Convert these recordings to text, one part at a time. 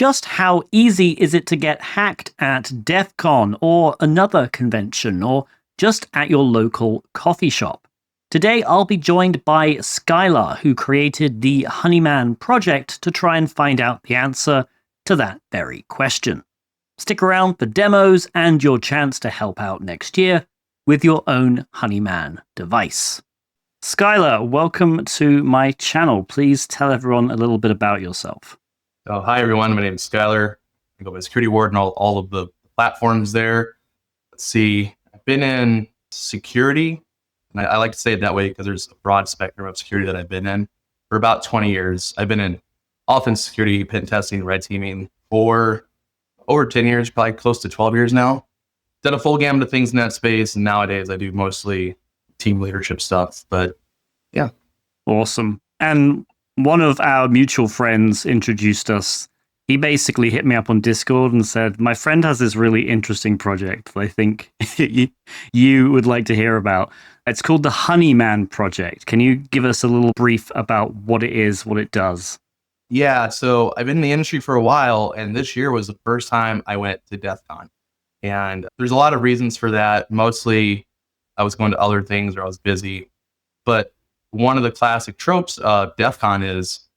just how easy is it to get hacked at Defcon or another convention or just at your local coffee shop? Today, I'll be joined by Skylar, who created the Honeyman Project to try and find out the answer to that very question. Stick around for demos and your chance to help out next year with your own Honeyman device. Skylar, welcome to my channel. Please tell everyone a little bit about yourself. Oh, hi, everyone. My name is Skylar. I go by Security Ward and all of the platforms there. Let's see. I've been in security, and I like to say it that way because there's a broad spectrum of security that I've been in for about 20 years. I've been in offense security, pen testing, red teaming for over 10 years, probably close to 12 years now. Done a full gamut of things in that space, and nowadays I do mostly team leadership stuff, but yeah. Awesome. And one of our mutual friends introduced us. He basically hit me up on Discord and said, my friend has this really interesting project that I think you would like to hear about. It's called the Honeyman Project. Can you give us a little brief about what it is, what it does? Yeah, so I've been in the industry for a while, and this year was the first time I went to Defcon. And there's a lot of reasons for that. Mostly I was going to other things or I was busy. But one of the classic tropes of Defcon is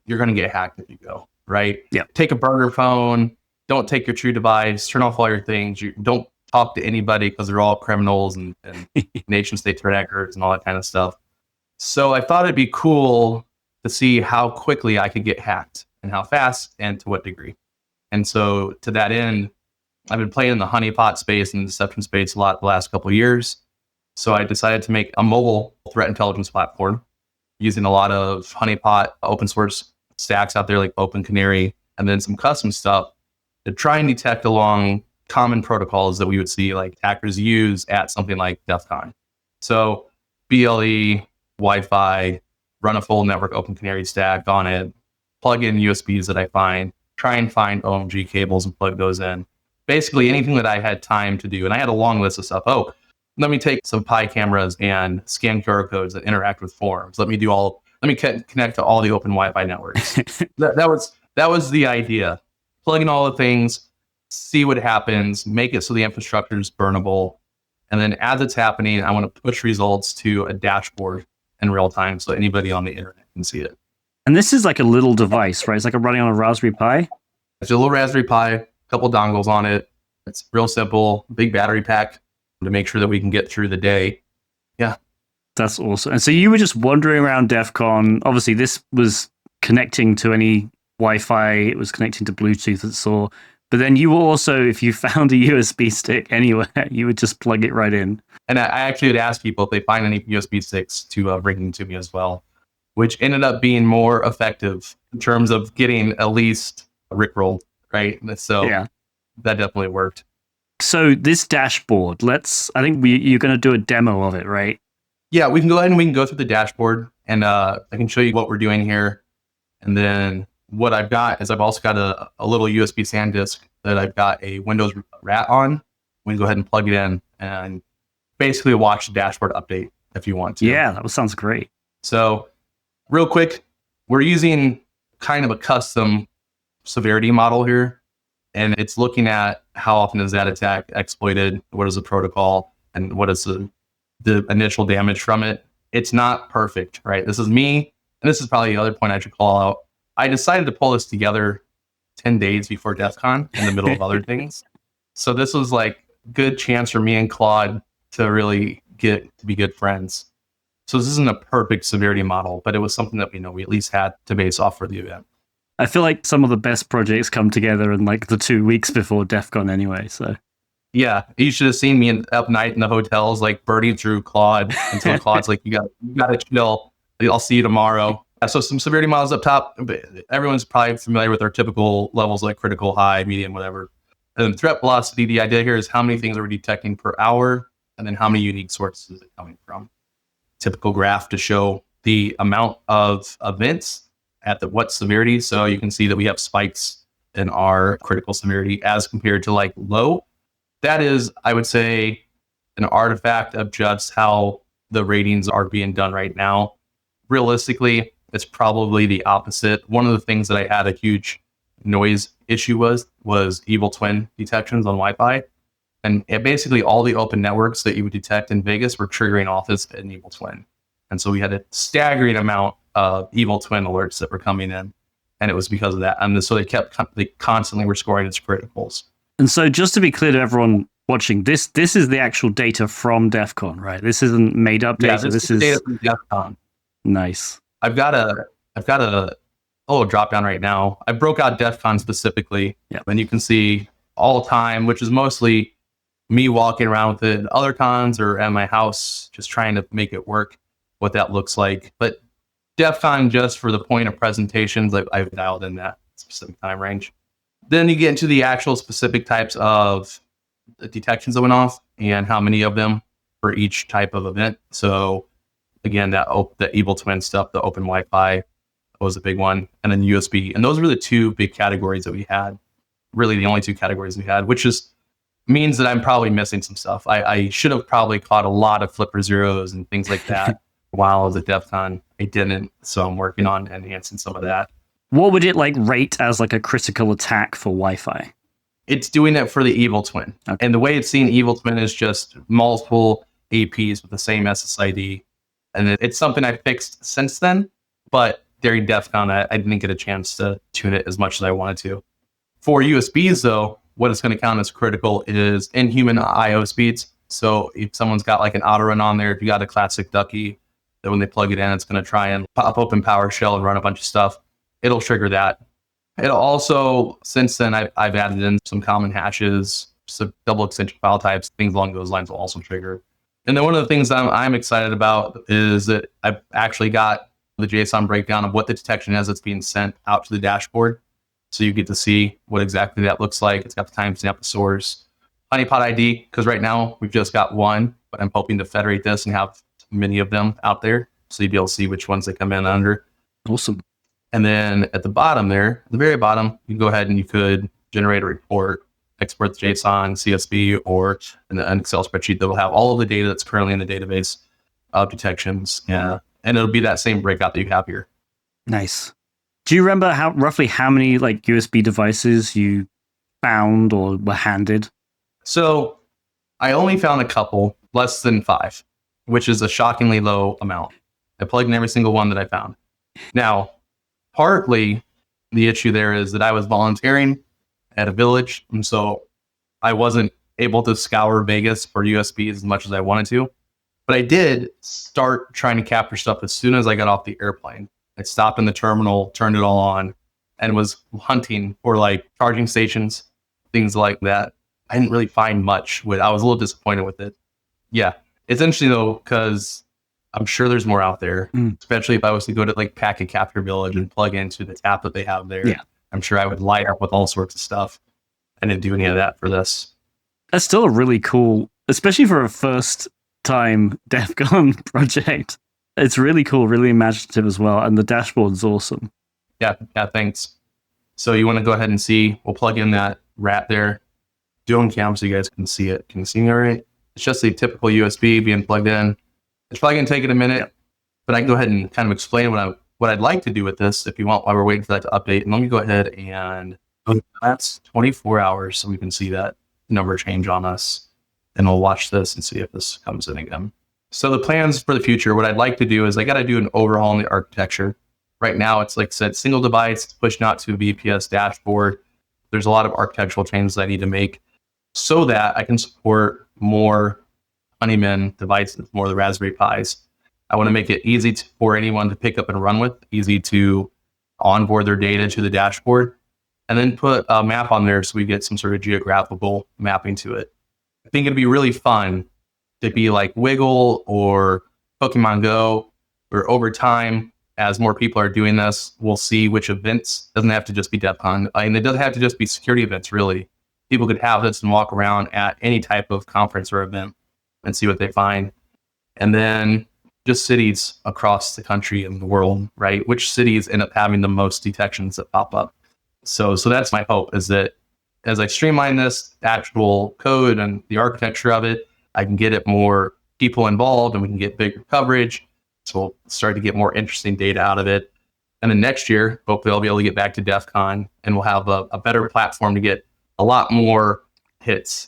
you're going to get hacked if you go, right? Yeah. Take a burner phone, don't take your true device, turn off all your things. You don't talk to anybody because they're all criminals and nation state threat actors and all that kind of stuff. So I thought it'd be cool to see how quickly I could get hacked and how fast and to what degree. And so to that end, I've been playing in the honeypot space and deception space a lot the last couple of years. So I decided to make a mobile threat intelligence platform using a lot of honeypot open source stacks out there like Open Canary, and then some custom stuff to try and detect along common protocols that we would see like hackers use at something like Defcon. So BLE, Wi-Fi, run a full network Open Canary stack on it, plug in USBs that I find, try and find OMG cables and plug those in. Basically anything that I had time to do. And I had a long list of stuff. Oh, let me take some Pi cameras and scan QR codes that interact with forums. Let me connect to all the open Wi-Fi networks. that was the idea. Plug in all the things, see what happens, make it so the infrastructure is burnable. And then as it's happening, I want to push results to a dashboard in real time so anybody on the internet can see it. And this is like a little device, right? It's like running on a Raspberry Pi. It's a little Raspberry Pi, a couple dongles on it. It's real simple, big battery pack to make sure that we can get through the day. Yeah. That's awesome. And so you were just wandering around Defcon. Obviously, this was connecting to any Wi-Fi. It was connecting to Bluetooth, it saw. But then you were also, if you found a USB stick anywhere, you would just plug it right in. And I actually would ask people if they find any USB sticks to bring them to me as well, which ended up being more effective in terms of getting at least rickrolled, right? So yeah, that definitely worked. So this dashboard, I think you're going to do a demo of it, right? Yeah, we can go ahead and we can go through the dashboard, and I can show you what we're doing here. And then what I've got is I've also got a little USB SanDisk that I've got a Windows RAT on. We can go ahead and plug it in and basically watch the dashboard update if you want to. Yeah, that sounds great. So real quick, we're using kind of a custom severity model here. And it's looking at how often is that attack exploited, what is the protocol, and what is the initial damage from it. It's not perfect, right? This is me, and this is probably the other point I should call out. I decided to pull this together 10 days before Defcon in the middle of other things. So this was like good chance for me and Claude to really get to be good friends. So this isn't a perfect severity model, but it was something that we at least had to base off for the event. I feel like some of the best projects come together in like the 2 weeks before Defcon anyway, so. Yeah, you should have seen me up night in the hotels, like burning through Claude until Claude's like, you got to chill. I'll see you tomorrow. So some severity models up top. Everyone's probably familiar with our typical levels like critical, high, medium, whatever. And then threat velocity, the idea here is how many things are we detecting per hour, and then how many unique sources is it coming from. Typical graph to show the amount of events at what severity. So you can see that we have spikes in our critical severity as compared to like low. That is, I would say, an artifact of just how the ratings are being done right now. Realistically, it's probably the opposite. One of the things that I had a huge noise issue was evil twin detections on Wi-Fi. And basically all the open networks that you would detect in Vegas were triggering off as an evil twin. And so we had a staggering amount of evil twin alerts that were coming in. And it was because of that. And so they constantly were scoring its criticals. And so just to be clear to everyone watching, this is the actual data from Defcon, right? This isn't made up data. Yeah, this is data from Defcon. Nice. I've got a drop down right now. I broke out Defcon specifically. Yep. And you can see all time, which is mostly me walking around with it in other cons or at my house, just trying to make it work, what that looks like. But Defcon, just for the point of presentations, I've dialed in that specific time range. Then you get into the actual specific types of detections that went off and how many of them for each type of event. So again, the evil twin stuff, the open Wi-Fi was a big one, and then USB. And those were the two big categories that we had, really the only two categories we had, which is means that I'm probably missing some stuff. I should have probably caught a lot of flipper zeros and things like that while I was at Defcon. I didn't, so I'm working on enhancing some of that. What would it rate as a critical attack for Wi-Fi? It's doing it for the evil twin. Okay. And the way it's seeing evil twin is just multiple APs with the same SSID. And it's something I fixed since then, but during Defcon, I didn't get a chance to tune it as much as I wanted to. For USBs though, what it's going to count as critical is inhuman IO speeds. So if someone's got an auto run on there, if you got a classic Ducky, that when they plug it in, it's going to try and pop open PowerShell and run a bunch of stuff. It'll trigger that. It'll also, since then, I've added in some common hashes, some double extension file types, things along those lines will also trigger. And then one of the things I'm excited about is that I've actually got the JSON breakdown of what the detection is that's being sent out to the dashboard. So you get to see what exactly that looks like. It's got the timestamp, the source, honeypot ID, because right now we've just got one, but I'm hoping to federate this and have many of them out there. So you'd be able to see which ones they come in under. Awesome. And then at the bottom there, at the very bottom, you can go ahead and you could generate a report, export the JSON, CSV, or an Excel spreadsheet that will have all of the data that's currently in the database of detections. Yeah. And it'll be that same breakout that you have here. Nice. Do you remember roughly how many USB devices you found or were handed? So I only found a couple, less than 5, which is a shockingly low amount. I plugged in every single one that I found. Now, partly the issue there is that I was volunteering at a village, and so I wasn't able to scour Vegas for USBs as much as I wanted to. But I did start trying to capture stuff as soon as I got off the airplane. I stopped in the terminal, turned it all on, and was hunting for charging stations, things like that. I didn't really find much. I was a little disappointed with it. Yeah. It's interesting though, because I'm sure there's more out there, especially if I was to go to Packet Capture Village and plug into the tap that they have there. Yeah. I'm sure I would light up with all sorts of stuff. I didn't do any of that for this. That's still a really cool, especially for a first time Defcon project. It's really cool, really imaginative as well. And the dashboard's awesome. Yeah, thanks. So you want to go ahead and see, we'll plug in that rat there, do on cam so you guys can see it. Can you see me all right? It's just the typical USB being plugged in. It's probably going to take it a minute, but I can go ahead and kind of explain what I'd like to do with this if you want while we're waiting for that to update. And let me go ahead and that's 24 hours so we can see that number change on us. And we'll watch this and see if this comes in again. So the plans for the future, what I'd like to do is I got to do an overhaul in the architecture. Right now, it's like I said, single device, it's pushing out to a VPS dashboard. There's a lot of architectural changes I need to make so that I can support more Honeyman devices, more of the Raspberry Pis. I want to make it easy for anyone to pick up and run with, easy to onboard their data to the dashboard, and then put a map on there so we get some sort of geographical mapping to it. I think it'd be really fun to be like Wiggle or Pokemon Go, where over time, as more people are doing this, we'll see which events. Doesn't have to just be Defcon. And it doesn't have to just be security events, really. People could have this and walk around at any type of conference or event and see what they find. And then just cities across the country and the world, right? Which cities end up having the most detections that pop up. So that's my hope, is that as I streamline this actual code and the architecture of it, I can get it more people involved and we can get bigger coverage. So we'll start to get more interesting data out of it. And then next year, hopefully I'll be able to get back to Defcon and we'll have a better platform to get a lot more hits.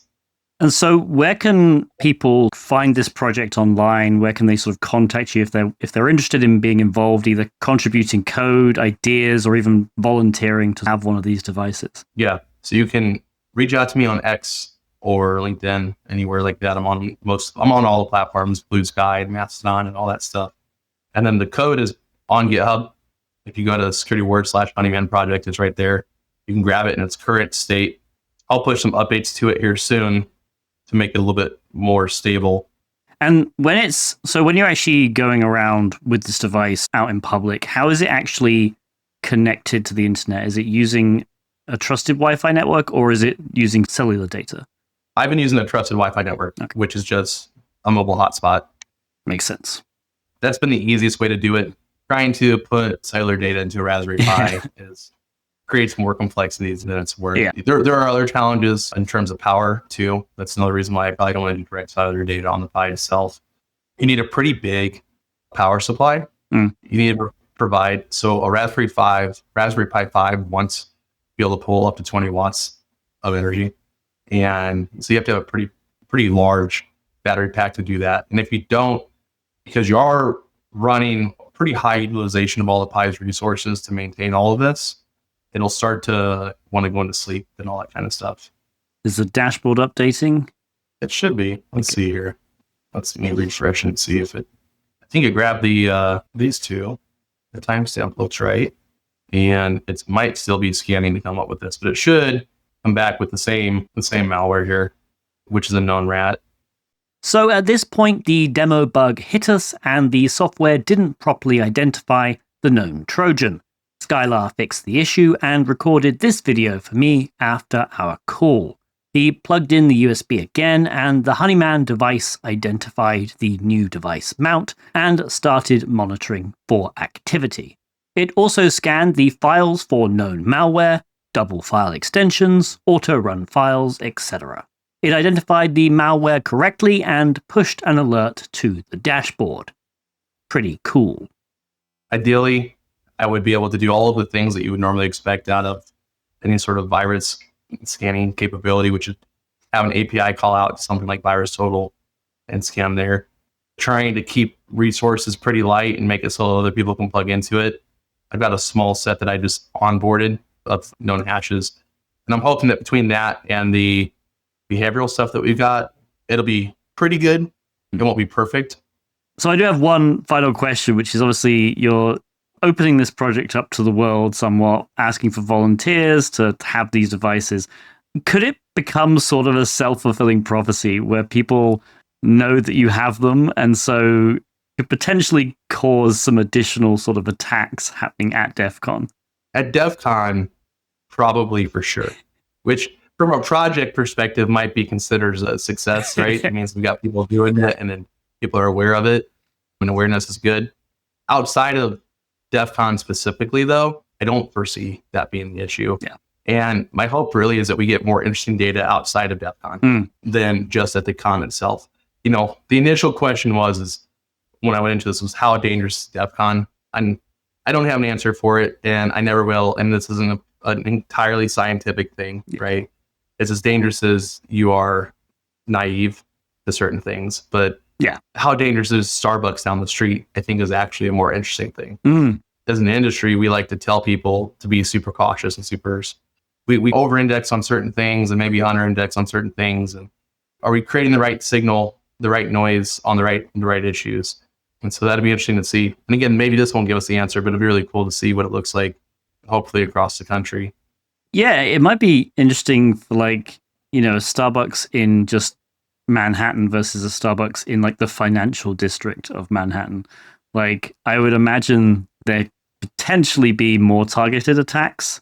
And so where can people find this project online? Where can they sort of contact you if they're interested in being involved, either contributing code, ideas, or even volunteering to have one of these devices? Yeah. So you can reach out to me on X or LinkedIn, anywhere like that. I'm on all the platforms, Blue Sky, Mastodon, and all that stuff. And then the code is on GitHub. If you go to security.org/Honeyman Project, it's right there. You can grab it in its current state. I'll push some updates to it here soon to make it a little bit more stable. And when you're actually going around with this device out in public, how is it actually connected to the internet? Is it using a trusted Wi-Fi network or is it using cellular data? I've been using a trusted Wi-Fi network, which is just a mobile hotspot. Makes sense. That's been the easiest way to do it. Trying to put cellular data into a Raspberry Pi creates more complexities than it's worth. Yeah. There are other challenges in terms of power too. That's another reason why I probably don't want to do direct cellular data on the Pi itself. You need a pretty big power supply. You need to provide, so a Raspberry Pi 5 wants to be able to pull up to 20 watts of energy. And so you have to have a pretty large battery pack to do that. And if you don't, because you are running pretty high utilization of all the Pi's resources to maintain all of this, it'll start to want to go into sleep and all that kind of stuff. Is the dashboard updating? It should be. Let's see here. Let's refresh and see if it. I think it grabbed these two. The timestamp looks right, and it might still be scanning to come up with this, but it should come back with the same malware here, which is a known rat. So at this point, the demo bug hit us, and the software didn't properly identify the known Trojan. Skylar fixed the issue and recorded this video for me after our call. He plugged in the USB again, and the Honeyman device identified the new device mount and started monitoring for activity. It also scanned the files for known malware, double file extensions, auto-run files, etc. It identified the malware correctly and pushed an alert to the dashboard. Pretty cool. Ideally, I would be able to do all of the things that you would normally expect out of any sort of virus scanning capability, which is have an API call out to something like VirusTotal and scan there. Trying to keep resources pretty light and make it so other people can plug into it. I've got a small set that I just onboarded of known hashes. And I'm hoping that between that and the behavioral stuff that we've got, it'll be pretty good. It won't be perfect. So I do have one final question, which is obviously you're opening this project up to the world somewhat, asking for volunteers to have these devices. Could it become sort of a self-fulfilling prophecy where people know that you have them and so could potentially cause some additional sort of attacks happening at Defcon? At Defcon, probably for sure, which from a project perspective might be considered a success, right? It means we got people doing it and then people are aware of it and awareness is good. Outside of Defcon specifically, though, I don't foresee that being the issue. Yeah. And my hope really is that we get more interesting data outside of Defcon than just at the con itself. You know, the initial question is when I went into this was how dangerous is Defcon? And I don't have an answer for it, and I never will. And this isn't an entirely scientific thing, right? It's as dangerous as you are naive to certain things. But yeah, how dangerous is Starbucks down the street, I think, is actually a more interesting thing. As an industry, we like to tell people to be super cautious and we over-index on certain things and maybe under-index on certain things. And are we creating the right signal, the right noise on the right issues? And so that'd be interesting to see. And again, maybe this won't give us the answer, but it'd be really cool to see what it looks like, hopefully across the country. Yeah, it might be interesting for Starbucks in just Manhattan versus a Starbucks in the financial district of Manhattan. I would imagine there potentially be more targeted attacks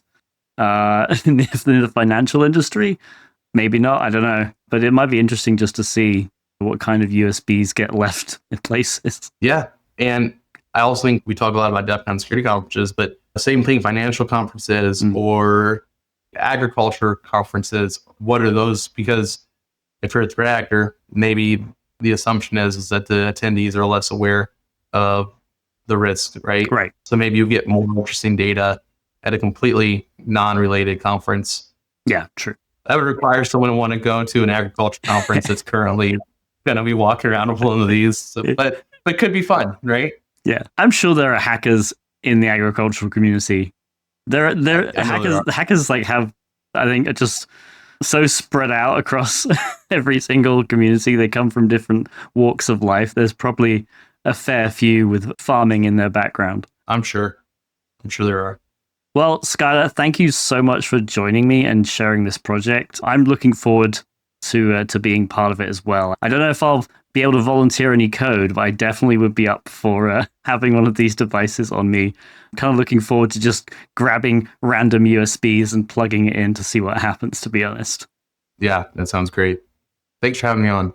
in the financial industry. Maybe not, I don't know. But it might be interesting just to see what kind of USBs get left in places. Yeah. And I also think we talk a lot about Defcon security conferences, but the same thing, financial conferences or agriculture conferences. What are those? Because if you're a threat actor, maybe the assumption is that the attendees are less aware of the risk, right? Right. So maybe you get more interesting data at a completely non-related conference. Yeah, true. That would require someone to want to go to an agriculture conference that's currently going to be walking around with one of these. So, but could be fun, right? Yeah, I'm sure there are hackers in the agricultural community. There hackers like have, I think, are just so spread out across every single community. They come from different walks of life. There's probably a fair few with farming in their background. I'm sure there are. Well, Skylar, thank you so much for joining me and sharing this project. I'm looking forward to being part of it as well. I don't know if I'll be able to volunteer any code, but I definitely would be up for having one of these devices on me. I'm kind of looking forward to just grabbing random USBs and plugging it in to see what happens, to be honest. Yeah, that sounds great. Thanks for having me on.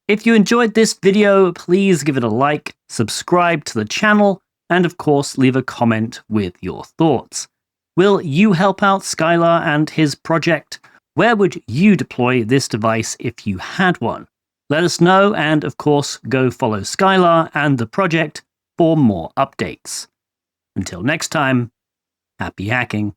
If you enjoyed this video, please give it a like, subscribe to the channel, and of course, leave a comment with your thoughts. Will you help out Skylar and his project? Where would you deploy this device if you had one? Let us know, and of course, go follow Skylar and the project for more updates. Until next time, happy hacking.